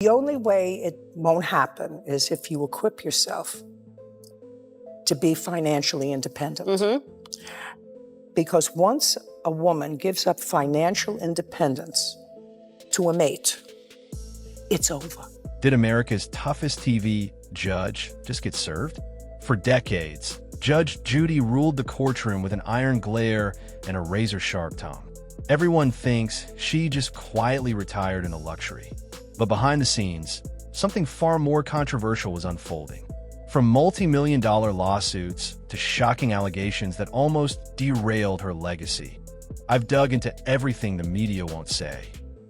The only way it won't happen is if you equip yourself to be financially independent. Mm-hmm. Because once a woman gives up financial independence to a mate, it's over. Did America's toughest TV judge just get served? For decades, Judge Judy ruled the courtroom with an iron glare and a razor-sharp tongue. Everyone thinks she just quietly retired into luxury. But behind the scenes, something far more controversial was unfolding. From multi-million-dollar lawsuits to shocking allegations that almost derailed her legacy. I've dug into everything the media won't say.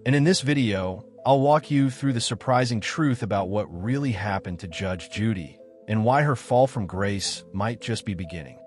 And in this video, I'll walk you through the surprising truth about what really happened to Judge Judy and why her fall from grace might just be beginning.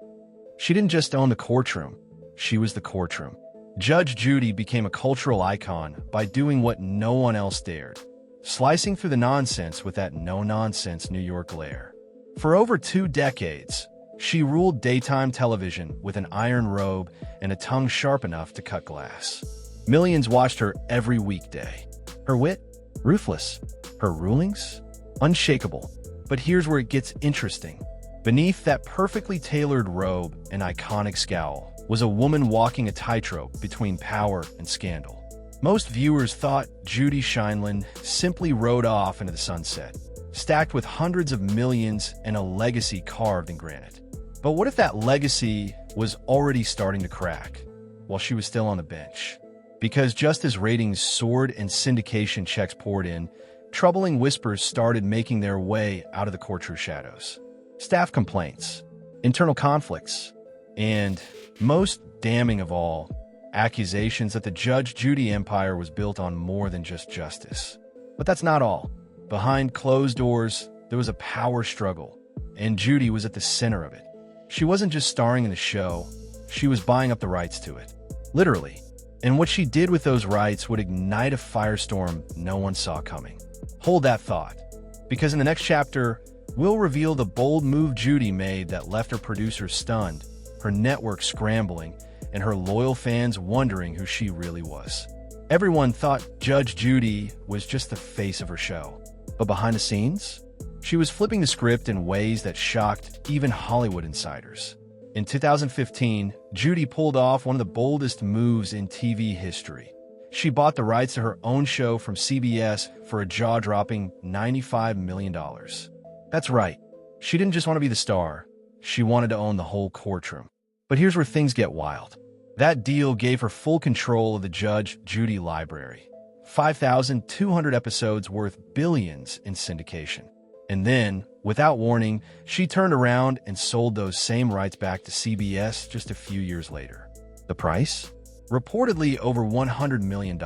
She didn't just own the courtroom, she was the courtroom. Judge Judy became a cultural icon by doing what no one else dared, slicing through the nonsense with that no-nonsense New York glare. For over 2 decades, she ruled daytime television with an iron robe and a tongue sharp enough to cut glass. Millions watched her every weekday. Her wit? Ruthless. Her rulings? Unshakable. But here's where it gets interesting. Beneath that perfectly tailored robe and iconic scowl was a woman walking a tightrope between power and scandal. Most viewers thought Judy Sheindlin simply rode off into the sunset, stacked with hundreds of millions and a legacy carved in granite. But what if that legacy was already starting to crack while she was still on the bench? Because just as ratings soared and syndication checks poured in, troubling whispers started making their way out of the courtroom shadows. Staff complaints, internal conflicts, and, most damning of all, accusations that the Judge Judy empire was built on more than just justice. But that's not all. Behind closed doors, there was a power struggle, and Judy was at the center of it. She wasn't just starring in the show, she was buying up the rights to it. Literally. And what she did with those rights would ignite a firestorm no one saw coming. Hold that thought, because in the next chapter, we'll reveal the bold move Judy made that left her producers stunned, her network scrambling, and her loyal fans wondering who she really was. Everyone thought Judge Judy was just the face of her show. But behind the scenes, she was flipping the script in ways that shocked even Hollywood insiders. In 2015, Judy pulled off one of the boldest moves in TV history. She bought the rights to her own show from CBS for a jaw-dropping $95 million. That's right. She didn't just want to be the star. She wanted to own the whole courtroom. But here's where things get wild. That deal gave her full control of the Judge Judy library. 5,200 episodes worth billions in syndication. And then, without warning, she turned around and sold those same rights back to CBS just a few years later. The price? Reportedly over $100 million.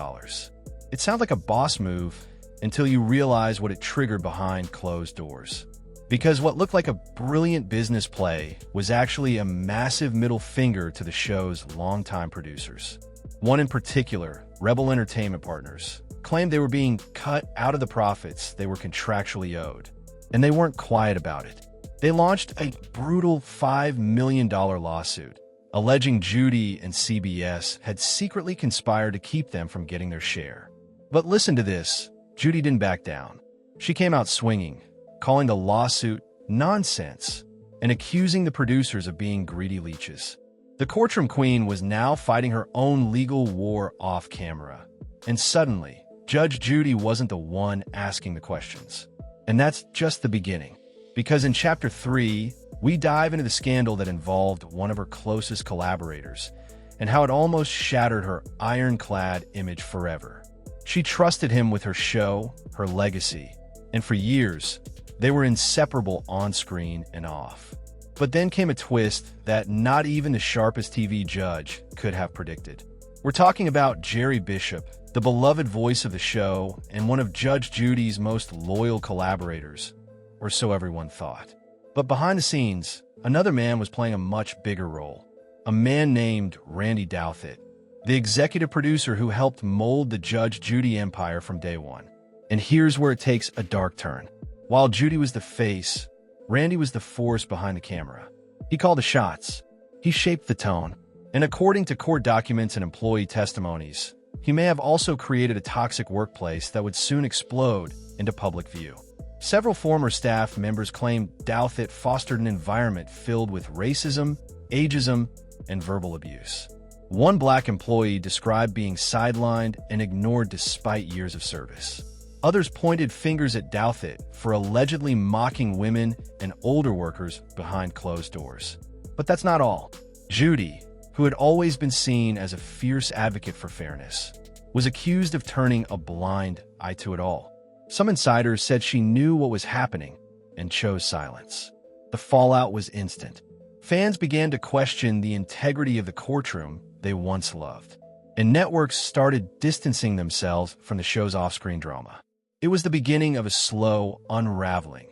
It sounds like a boss move until you realize what it triggered behind closed doors. Because what looked like a brilliant business play was actually a massive middle finger to the show's longtime producers. One in particular, Rebel Entertainment Partners, claimed they were being cut out of the profits they were contractually owed. And they weren't quiet about it. They launched a brutal $5 million lawsuit, alleging Judy and CBS had secretly conspired to keep them from getting their share. But listen to this, Judy didn't back down. She came out swinging, calling the lawsuit nonsense and accusing the producers of being greedy leeches. The courtroom queen was now fighting her own legal war off camera. And suddenly, Judge Judy wasn't the one asking the questions. And that's just the beginning. Because in Chapter 3, we dive into the scandal that involved one of her closest collaborators and how it almost shattered her ironclad image forever. She trusted him with her show, her legacy, and for years, they were inseparable on-screen and off. But then came a twist that not even the sharpest TV judge could have predicted. We're talking about Jerry Bishop, the beloved voice of the show and one of Judge Judy's most loyal collaborators, or so everyone thought. But behind the scenes, another man was playing a much bigger role. A man named Randy Douet, the executive producer who helped mold the Judge Judy empire from day one. And here's where it takes a dark turn. While Judy was the face, Randy was the force behind the camera. He called the shots. He shaped the tone. And according to court documents and employee testimonies, he may have also created a toxic workplace that would soon explode into public view. Several former staff members claimed Douet fostered an environment filled with racism, ageism, and verbal abuse. One black employee described being sidelined and ignored despite years of service. Others pointed fingers at Douet for allegedly mocking women and older workers behind closed doors. But that's not all. Judy, who had always been seen as a fierce advocate for fairness, was accused of turning a blind eye to it all. Some insiders said she knew what was happening and chose silence. The fallout was instant. Fans began to question the integrity of the courtroom they once loved, and networks started distancing themselves from the show's off-screen drama. It was the beginning of a slow unraveling,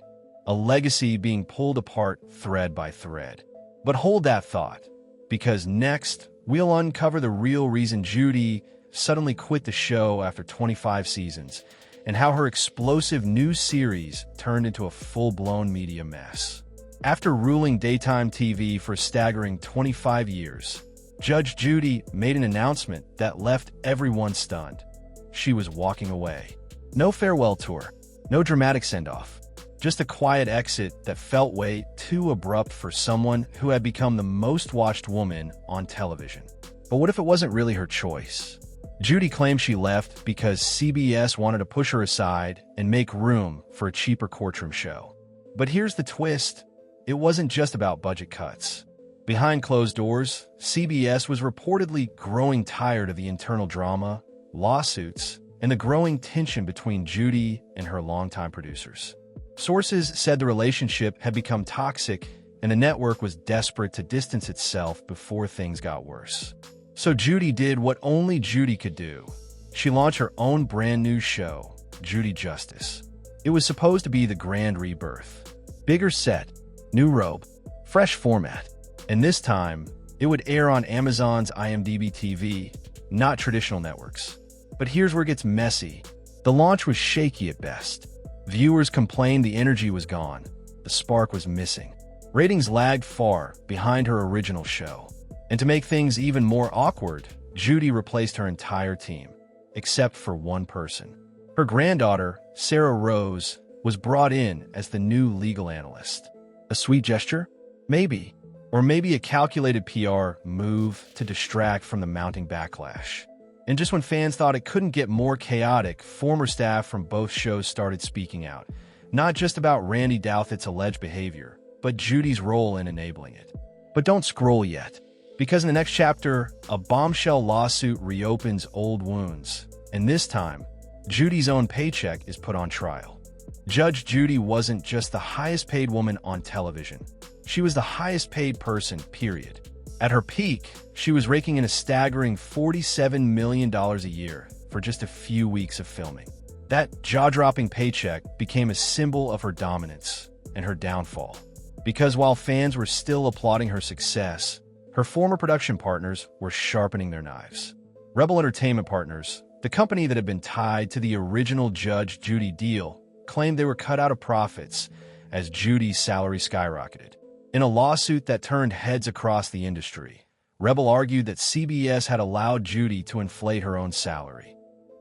a legacy being pulled apart thread by thread. But hold that thought, because next, we'll uncover the real reason Judy suddenly quit the show after 25 seasons, and how her explosive new series turned into a full-blown media mess. After ruling daytime TV for a staggering 25 years, Judge Judy made an announcement that left everyone stunned. She was walking away. No farewell tour, no dramatic send-off, just a quiet exit that felt way too abrupt for someone who had become the most-watched woman on television. But what if it wasn't really her choice? Judy claimed she left because CBS wanted to push her aside and make room for a cheaper courtroom show. But here's the twist. It wasn't just about budget cuts. Behind closed doors, CBS was reportedly growing tired of the internal drama, lawsuits, and the growing tension between Judy and her longtime producers. Sources said the relationship had become toxic, and the network was desperate to distance itself before things got worse. So Judy did what only Judy could do. She launched her own brand new show, Judy Justice. It was supposed to be the grand rebirth. Bigger set, new robe, fresh format. And this time, it would air on Amazon's IMDb TV, not traditional networks. But here's where it gets messy. The launch was shaky at best. Viewers complained the energy was gone. The spark was missing. Ratings lagged far behind her original show. And to make things even more awkward, Judy replaced her entire team, except for one person. Her granddaughter, Sarah Rose, was brought in as the new legal analyst. A sweet gesture? Maybe. Or maybe a calculated PR move to distract from the mounting backlash. And just when fans thought it couldn't get more chaotic, former staff from both shows started speaking out. Not just about Randy Douthit's alleged behavior, but Judy's role in enabling it. But don't scroll yet. Because in the next chapter, a bombshell lawsuit reopens old wounds, and this time, Judy's own paycheck is put on trial. Judge Judy wasn't just the highest-paid woman on television. She was the highest-paid person, period. At her peak, she was raking in a staggering $47 million a year for just a few weeks of filming. That jaw-dropping paycheck became a symbol of her dominance and her downfall. Because while fans were still applauding her success, her former production partners were sharpening their knives. Rebel Entertainment Partners, the company that had been tied to the original Judge Judy deal, claimed they were cut out of profits as Judy's salary skyrocketed. In a lawsuit that turned heads across the industry, Rebel argued that CBS had allowed Judy to inflate her own salary.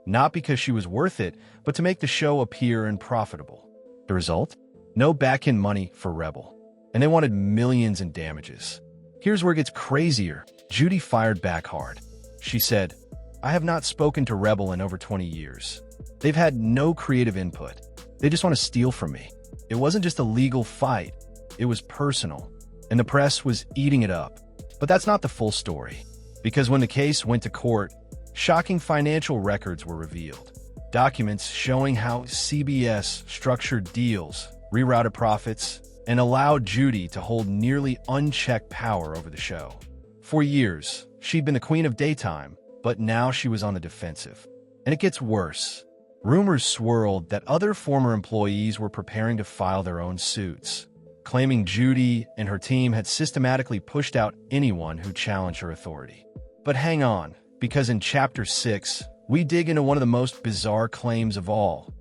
Not because she was worth it, but to make the show appear unprofitable. The result? No back-end money for Rebel. And they wanted millions in damages. Here's where it gets crazier. Judy fired back hard. She said, "I have not spoken to Rebel in over 20 years. They've had no creative input. They just want to steal from me." It wasn't just a legal fight. It was personal. And the press was eating it up. But that's not the full story. Because when the case went to court, shocking financial records were revealed. Documents showing how CBS structured deals, rerouted profits, and allowed Judy to hold nearly unchecked power over the show. For years, she'd been the queen of daytime, but now she was on the defensive. And it gets worse. Rumors swirled that other former employees were preparing to file their own suits, claiming Judy and her team had systematically pushed out anyone who challenged her authority. But hang on, because in Chapter 6, we dig into one of the most bizarre claims of all,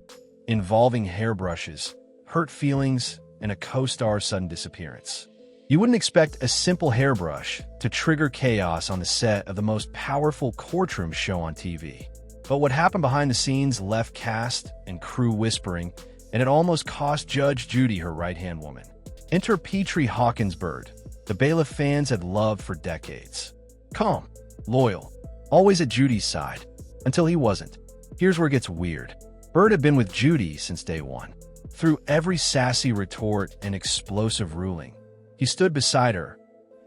involving hairbrushes, hurt feelings, and a co-star's sudden disappearance. You wouldn't expect a simple hairbrush to trigger chaos on the set of the most powerful courtroom show on TV. But what happened behind the scenes left cast and crew whispering, and it almost cost Judge Judy her right-hand woman. Enter Petrie Hawkins-Byrd, the bailiff fans had loved for decades. Calm, loyal, always at Judy's side, until he wasn't. Here's where it gets weird. Byrd had been with Judy since day one. Through every sassy retort and explosive ruling, he stood beside her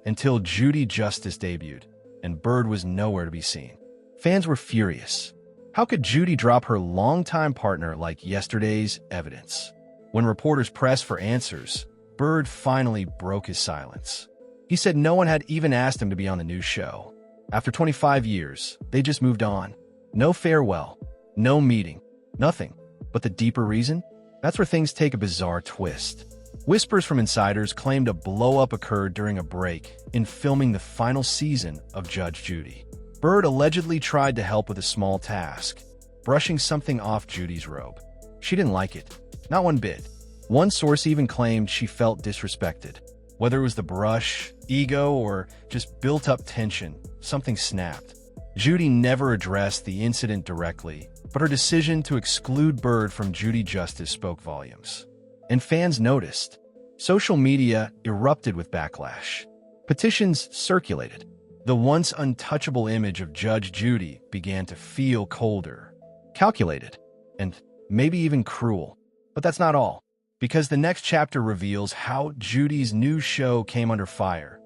until Judy Justice debuted, and Byrd was nowhere to be seen. Fans were furious. How could Judy drop her longtime partner like yesterday's evidence? When reporters pressed for answers, Byrd finally broke his silence. He said no one had even asked him to be on the new show. After 25 years, they just moved on. No farewell, no meeting, nothing. But the deeper reason? That's where things take a bizarre twist. Whispers from insiders claimed a blow-up occurred during a break in filming the final season of Judge Judy. Byrd allegedly tried to help with a small task, brushing something off Judy's robe. She didn't like it, not one bit. One source even claimed she felt disrespected. Whether it was the brush, ego, or just built-up tension, something snapped. Judy never addressed the incident directly, but her decision to exclude Byrd from Judy Justice spoke volumes. And fans noticed. Social media erupted with backlash. Petitions circulated. The once untouchable image of Judge Judy began to feel colder, calculated, and maybe even cruel. But that's not all, because the next chapter reveals how Judy's new show came under fire,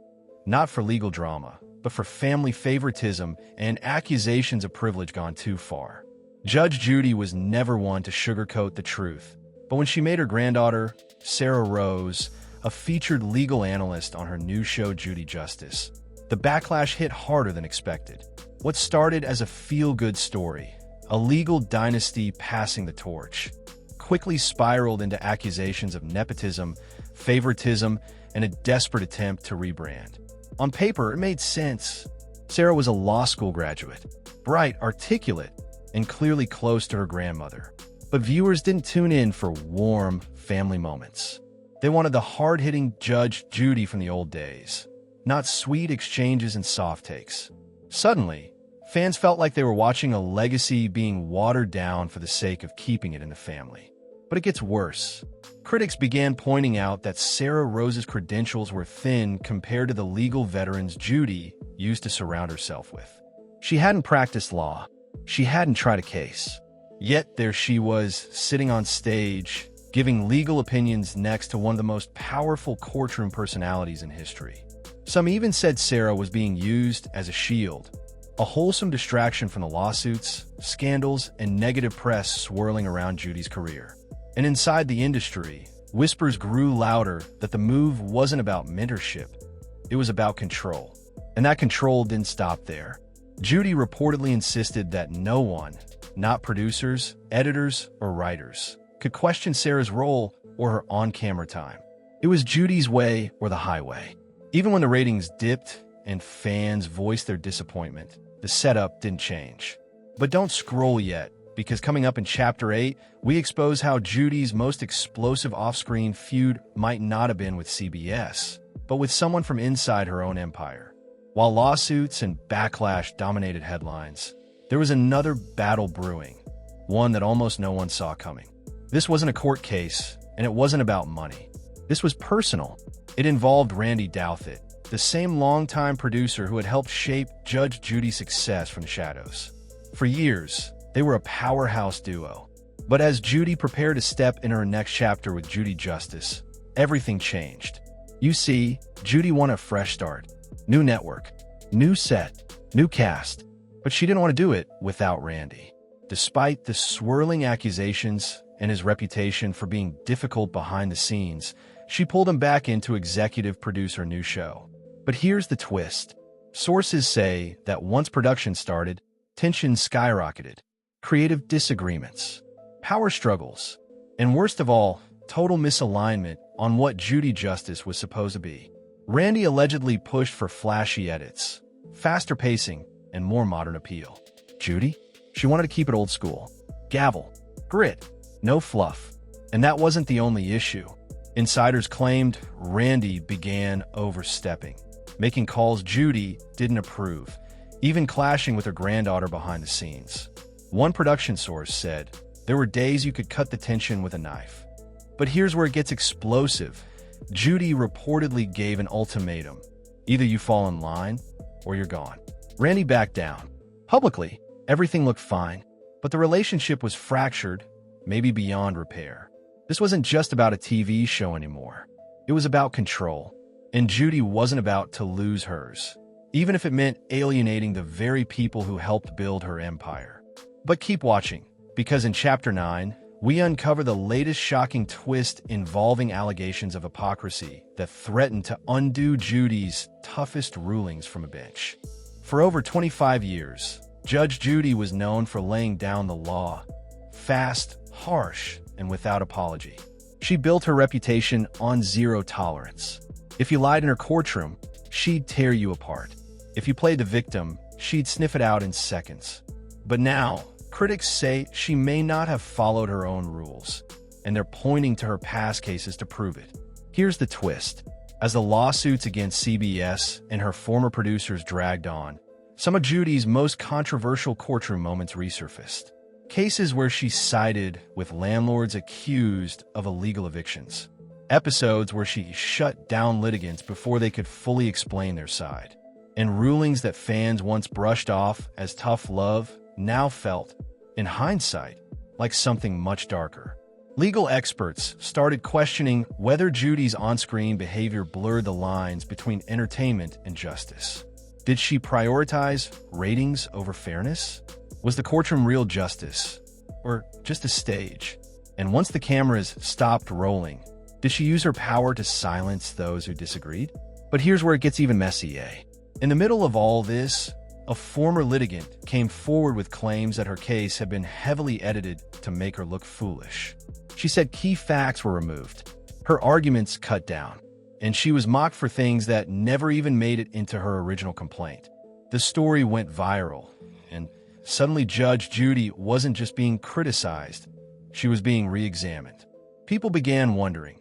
not for legal drama, but for family favoritism and accusations of privilege gone too far. Judge Judy was never one to sugarcoat the truth, but when she made her granddaughter, Sarah Rose, a featured legal analyst on her new show Judy Justice, the backlash hit harder than expected. What started as a feel-good story, a legal dynasty passing the torch, quickly spiraled into accusations of nepotism, favoritism, and a desperate attempt to rebrand. On paper, it made sense. Sarah was a law school graduate, bright, articulate, and clearly close to her grandmother. But viewers didn't tune in for warm family moments. They wanted the hard-hitting Judge Judy from the old days, not sweet exchanges and soft takes. Suddenly, fans felt like they were watching a legacy being watered down for the sake of keeping it in the family. But it gets worse. Critics began pointing out that Sarah Rose's credentials were thin compared to the legal veterans Judy used to surround herself with. She hadn't practiced law. She hadn't tried a case. Yet there she was, sitting on stage, giving legal opinions next to one of the most powerful courtroom personalities in history. Some even said Sarah was being used as a shield, a wholesome distraction from the lawsuits, scandals, and negative press swirling around Judy's career. And inside the industry, whispers grew louder that the move wasn't about mentorship, it was about control. And that control didn't stop there. Judy reportedly insisted that no one, not producers, editors, or writers, could question Sarah's role or her on-camera time. It was Judy's way or the highway. Even when the ratings dipped and fans voiced their disappointment, the setup didn't change. But don't scroll yet, because coming up in Chapter 8, we expose how Judy's most explosive off-screen feud might not have been with CBS, but with someone from inside her own empire. While lawsuits and backlash dominated headlines, there was another battle brewing, one that almost no one saw coming. This wasn't a court case, and it wasn't about money. This was personal. It involved Randy Douet, the same longtime producer who had helped shape Judge Judy's success from the shadows. For years, they were a powerhouse duo. But as Judy prepared to step into her next chapter with Judy Justice, everything changed. You see, Judy wanted a fresh start. New network, new set, new cast. But she didn't want to do it without Randy. Despite the swirling accusations and his reputation for being difficult behind the scenes, she pulled him back in to executive produce her new show. But here's the twist. Sources say that once production started, tensions skyrocketed. Creative disagreements, power struggles, and worst of all, total misalignment on what Judy Justice was supposed to be. Randy allegedly pushed for flashy edits, faster pacing, and more modern appeal. Judy? She wanted to keep it old school. Gavel, grit, no fluff. And that wasn't the only issue. Insiders claimed Randy began overstepping, making calls Judy didn't approve, even clashing with her granddaughter behind the scenes. One production source said, "There were days you could cut the tension with a knife." But here's where it gets explosive. Judy reportedly gave an ultimatum. Either you fall in line, or you're gone. Randy backed down. Publicly, everything looked fine, but the relationship was fractured, maybe beyond repair. This wasn't just about a TV show anymore. It was about control, and Judy wasn't about to lose hers, even if it meant alienating the very people who helped build her empire. But keep watching, because in Chapter 9, we uncover the latest shocking twist involving allegations of hypocrisy that threaten to undo Judy's toughest rulings from a bench. For over 25 years, Judge Judy was known for laying down the law, fast, harsh, and without apology. She built her reputation on zero tolerance. If you lied in her courtroom, she'd tear you apart. If you played the victim, she'd sniff it out in seconds. But now, critics say she may not have followed her own rules, and they're pointing to her past cases to prove it. Here's the twist. As the lawsuits against CBS and her former producers dragged on, some of Judy's most controversial courtroom moments resurfaced. Cases where she sided with landlords accused of illegal evictions. Episodes where she shut down litigants before they could fully explain their side. And rulings that fans once brushed off as tough love now felt, in hindsight, like something much darker. Legal experts started questioning whether Judy's on-screen behavior blurred the lines between entertainment and justice. Did she prioritize ratings over fairness? Was the courtroom real justice, or just a stage? And once the cameras stopped rolling, did she use her power to silence those who disagreed? But here's where it gets even messy, eh? In the middle of all this, a former litigant came forward with claims that her case had been heavily edited to make her look foolish. She said key facts were removed, her arguments cut down, and she was mocked for things that never even made it into her original complaint. The story went viral, and suddenly Judge Judy wasn't just being criticized, she was being re-examined. People began wondering,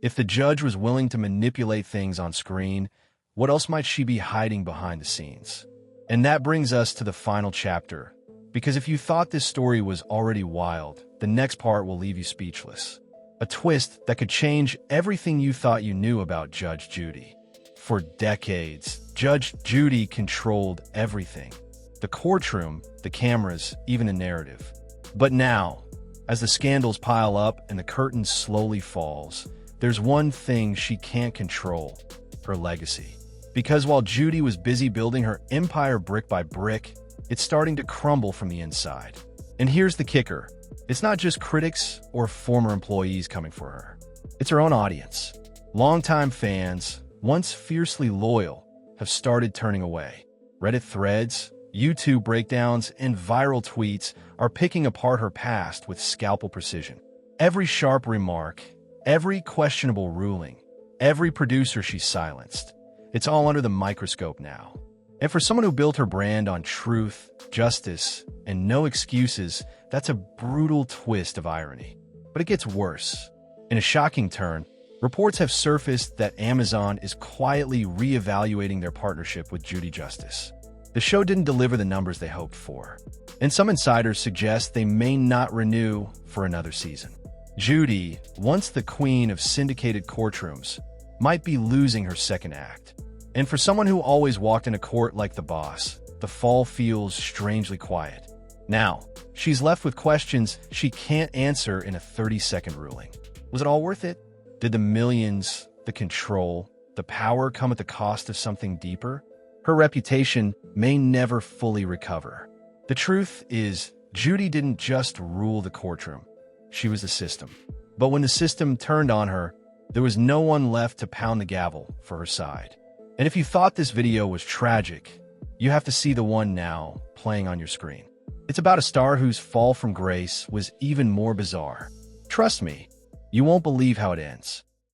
if the judge was willing to manipulate things on screen, what else might she be hiding behind the scenes? And that brings us to the final chapter, because if you thought this story was already wild, the next part will leave you speechless. A twist that could change everything you thought you knew about Judge Judy. For decades, Judge Judy controlled everything. The courtroom, the cameras, even the narrative. But now, as the scandals pile up and the curtain slowly falls, there's one thing she can't control: her legacy. Because while Judy was busy building her empire brick by brick, it's starting to crumble from the inside. And here's the kicker. It's not just critics or former employees coming for her. It's her own audience. Longtime fans, once fiercely loyal, have started turning away. Reddit threads, YouTube breakdowns, and viral tweets are picking apart her past with scalpel precision. Every sharp remark, every questionable ruling, every producer she silenced. It's all under the microscope now. And for someone who built her brand on truth, justice, and no excuses, that's a brutal twist of irony. But it gets worse. In a shocking turn, reports have surfaced that Amazon is quietly re-evaluating their partnership with Judy Justice. The show didn't deliver the numbers they hoped for, and some insiders suggest they may not renew for another season. Judy, once the queen of syndicated courtrooms, might be losing her second act. And for someone who always walked in a court like the boss, the fall feels strangely quiet. Now, she's left with questions she can't answer in a 30-second ruling. Was it all worth it? Did the millions, the control, the power come at the cost of something deeper? Her reputation may never fully recover. The truth is, Judy didn't just rule the courtroom. She was the system. But when the system turned on her, there was no one left to pound the gavel for her side. And if you thought this video was tragic, you have to see the one now playing on your screen. It's about a star whose fall from grace was even more bizarre. Trust me, you won't believe how it ends.